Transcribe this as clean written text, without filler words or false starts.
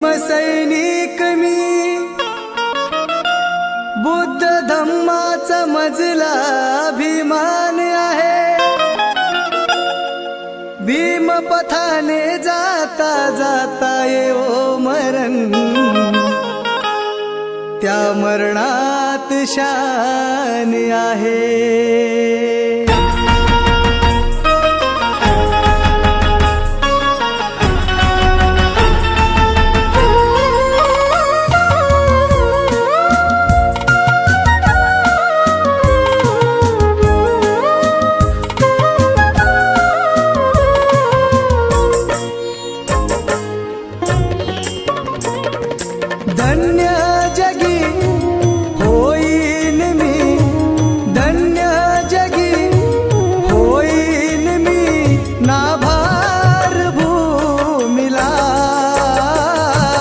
सैनिक मी बुद्ध धम्माचा मजला अभिमान आहे। भीम पथाने जाता जाता येवो मरण, त्या मरणात शान आहे। धन्य